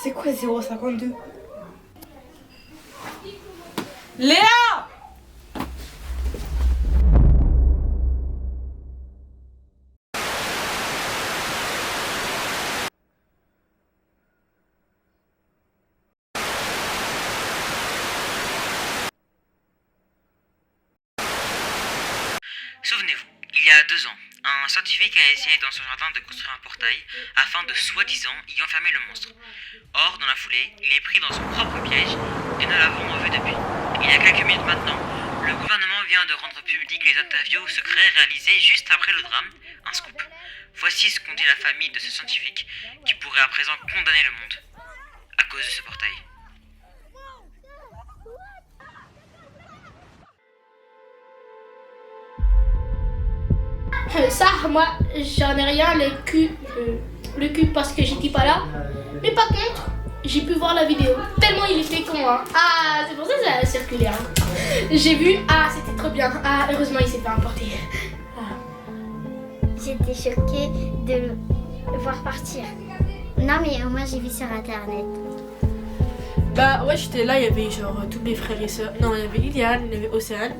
C'est quoi 0,52? Léa! Souvenez-vous, il y a 2 ans, un scientifique a essayé dans son jardin de construire un portail afin de soi-disant y enfermer le monstre. Or, dans la foulée, il est pris dans son propre piège et nous l'avons revu depuis. Il y a quelques minutes maintenant, le gouvernement vient de rendre public les interviews secrets réalisés juste après le drame, un scoop. Voici ce qu'ont dit la famille de ce scientifique qui pourrait à présent condamner le monde à cause de ce portail. Ça, moi, j'en ai rien le cul parce que j'étais pas là. Mais par contre, j'ai pu voir la vidéo. Tellement il était con, hein. Ah, c'est pour ça que ça a circulé, hein. J'ai vu, ah, c'était trop bien. Ah, heureusement, il s'est pas emporté. J'étais choquée de le voir partir. Non, mais moi, j'ai vu sur internet. Bah ouais, j'étais là, il y avait genre tous mes frères et sœurs. Non, il y avait Iliane, il y avait Océane,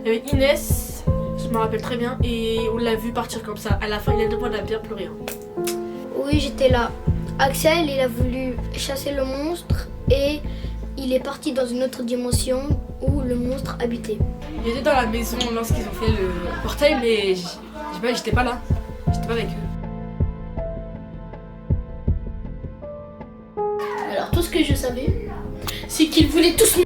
il y avait Inès, je me rappelle très bien, et on l'a vu partir comme ça. À la fin, il a bien pleuré. Hein. Oui, j'étais là. Axel, il a voulu chasser le monstre et il est parti dans une autre dimension où le monstre habitait. Il était dans la maison lorsqu'ils ont fait le portail, mais j'étais pas là. J'étais pas avec eux. Alors, tout ce que je savais, c'est qu'ils voulaient tous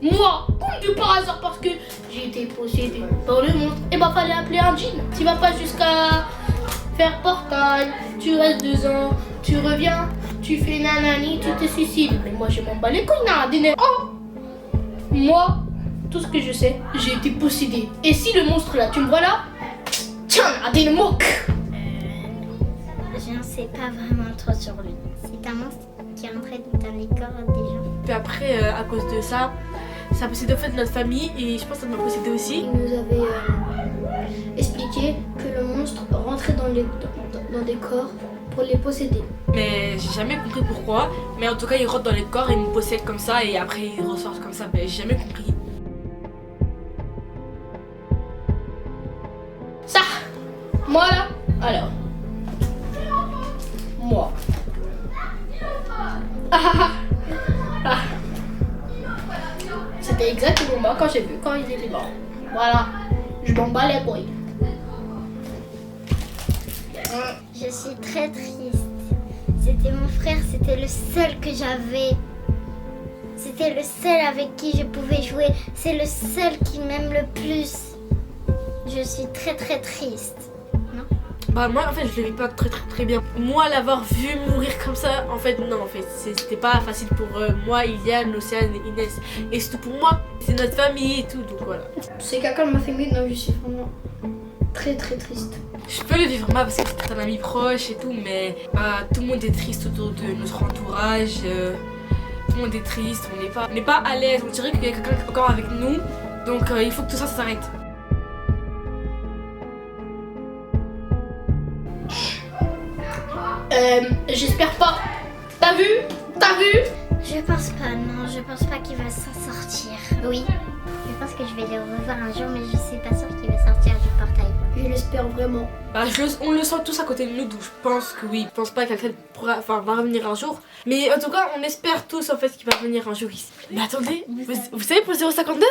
moi, comme de par hasard, parce que j'ai été possédée par le monstre. Et bah, fallait appeler un djinn. Tu vas pas jusqu'à faire portail, tu restes 2 ans, tu reviens, tu fais nanani, tu te suicides. Mais moi, je m'en bats les couilles, Nadine. Oh, moi, tout ce que je sais, j'ai été possédée. Et si le monstre là, tu me vois là, tiens, Nadine moque. Je ne sais pas vraiment trop sur lui. C'est un monstre qui est entré dans les corps des gens. Puis après, à cause de ça, ça a possédé en fait notre famille et je pense que ça m'a possédé aussi. Il nous avait expliqué que le monstre rentrait dans des corps pour les posséder. Mais j'ai jamais compris pourquoi. Mais en tout cas, il rentre dans les corps et il me possède comme ça et après il ressort comme ça. Mais j'ai jamais compris. Ça, moi là, alors, moi. Ah, ah, ah. Ah. C'était exactement moi quand j'ai vu quand il était mort. Voilà, je m'en bats les couilles. Je suis très triste. C'était mon frère, c'était le seul que j'avais. C'était le seul avec qui je pouvais jouer. C'est le seul qui m'aime le plus. Je suis très très triste. Non ? Bah moi en fait je le vis pas très bien. Moi l'avoir vu mourir comme ça, en fait non, en fait c'était pas facile pour moi, Iliane, Océane et Inès. Et surtout pour moi, c'est notre famille et tout, donc voilà. C'est quelqu'un de ma famille, donc je suis vraiment très triste. Je peux le vivre mal parce que c'est un ami proche et tout, mais tout le monde est triste autour de notre entourage. Tout le monde est triste, on n'est pas à l'aise, on dirait qu'il y a quelqu'un encore avec nous. Donc il faut que tout ça s'arrête. J'espère pas. T'as vu? Je pense pas, non, je pense pas qu'il va s'en sortir. Oui, je pense que je vais le revoir un jour, mais je suis pas sûre qu'il va sortir du portail. Je l'espère vraiment. Bah, on le sent tous à côté de nous, donc je pense que oui. Je pense pas que quelqu'un va revenir un jour. Mais en tout cas, on espère tous en fait qu'il va revenir un jour ici. Mais attendez, vous savez pour le 052